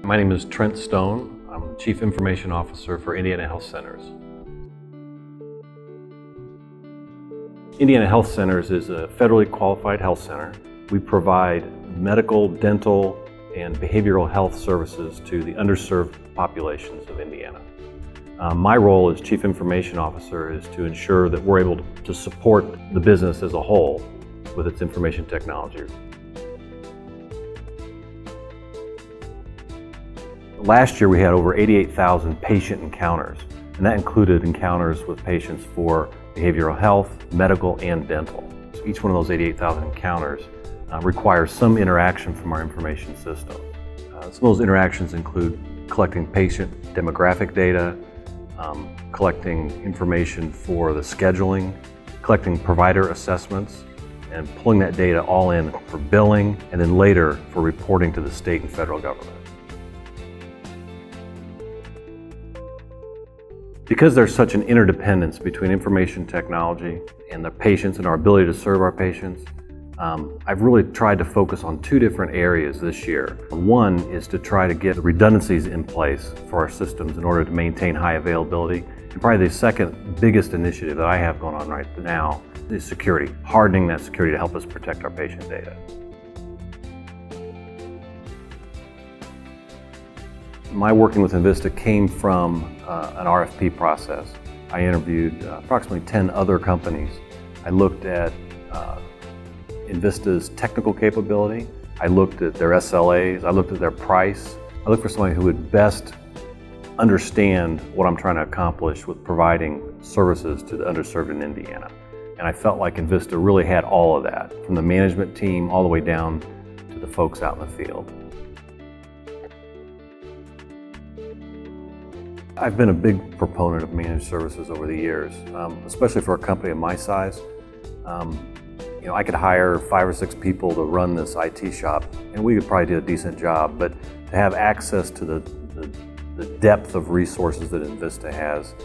My name is Trent Stone. I'm Chief Information Officer for Indiana Health Centers. Indiana Health Centers is a federally qualified health center. We provide medical, dental, and behavioral health services to the underserved populations of Indiana. My role as Chief Information Officer is to ensure that we're able to support the business as a whole with its information technology. Last year we had over 88,000 patient encounters, and that included encounters with patients for behavioral health, medical, and dental. So each one of those 88,000 encounters requires some interaction from our information system. Some of those interactions include collecting patient demographic data, collecting information for the scheduling, collecting provider assessments, and pulling that data all in for billing, and then later for reporting to the state and federal government. Because there's such an interdependence between information technology and the patients and our ability to serve our patients, I've really tried to focus on two different areas this year. One is to try to get redundancies in place for our systems in order to maintain high availability. And probably the second biggest initiative that I have going on right now is security, hardening that security to help us protect our patient data. My working with Vista came from an RFP process. I interviewed approximately 10 other companies. I looked at Vista's technical capability, I looked at their SLAs, I looked at their price. I looked for somebody who would best understand what I'm trying to accomplish with providing services to the underserved in Indiana. And I felt like Vista really had all of that, from the management team all the way down to the folks out in the field. I've been a big proponent of managed services over the years, especially for a company of my size. I could hire 5 or 6 people to run this IT shop, and we could probably do a decent job, but to have access to the depth of resources that Vista has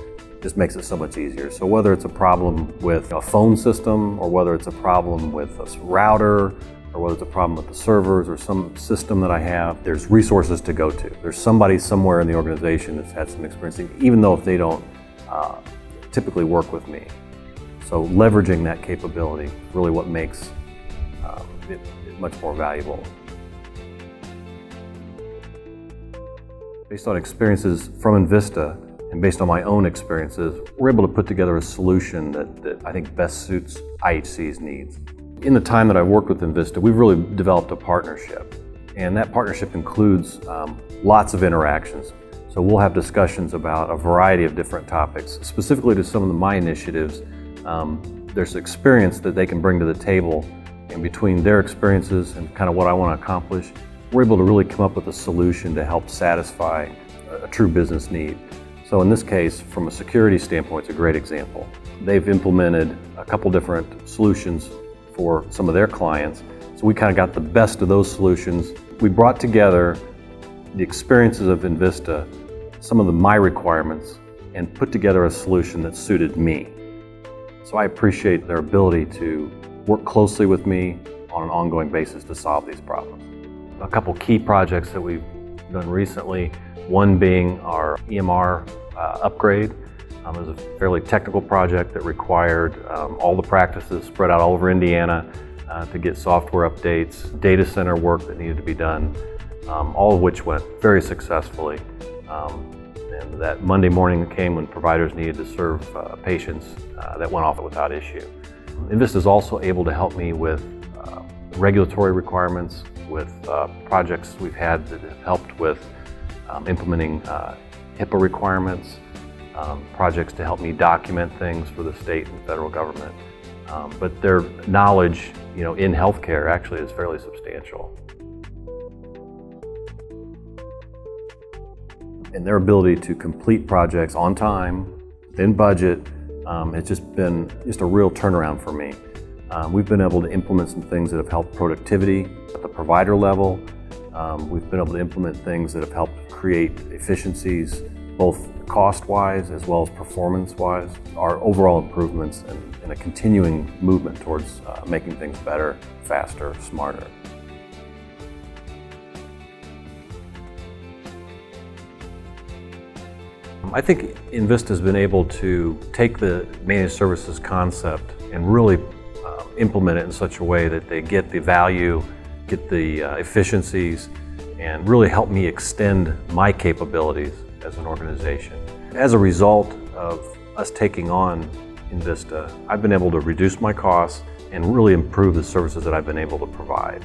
just makes it so much easier. So whether it's a problem with a phone system, or whether it's a problem with a router, or whether it's a problem with the servers or some system that I have, there's resources to go to. There's somebody somewhere in the organization that's had some experience, even though if they don't typically work with me. So leveraging that capability is really what makes it much more valuable. Based on experiences from Vista and based on my own experiences, we're able to put together a solution that I think best suits IHC's needs. In the time that I've worked with Vista, we've really developed a partnership, and that partnership includes lots of interactions. So we'll have discussions about a variety of different topics. Specifically to some of my initiatives, there's experience that they can bring to the table, and between their experiences and kind of what I want to accomplish, we're able to really come up with a solution to help satisfy a true business need. So in this case, from a security standpoint, it's a great example. They've implemented a couple different solutions for some of their clients, so we kind of got the best of those solutions. We brought together the experiences of Vista, some of my requirements, and put together a solution that suited me. So I appreciate their ability to work closely with me on an ongoing basis to solve these problems. A couple key projects that we've done recently, one being our EMR upgrade. It was a fairly technical project that required all the practices spread out all over Indiana to get software updates, data center work that needed to be done, all of which went very successfully. And that Monday morning that came when providers needed to serve patients, that went off without issue. Vista is also able to help me with regulatory requirements, with projects we've had that have helped with implementing HIPAA requirements, projects to help me document things for the state and federal government. But their knowledge, in healthcare actually is fairly substantial. And their ability to complete projects on time, within budget, it's just been a real turnaround for me. We've been able to implement some things that have helped productivity at the provider level. We've been able to implement things that have helped create efficiencies, both cost-wise as well as performance-wise. Our overall improvements and a continuing movement towards making things better, faster, smarter. I think Vista has been able to take the managed services concept and really implement it in such a way that they get the value, get the efficiencies, and really help me extend my capabilities as an organization. As a result of us taking on Vista, I've been able to reduce my costs and really improve the services that I've been able to provide.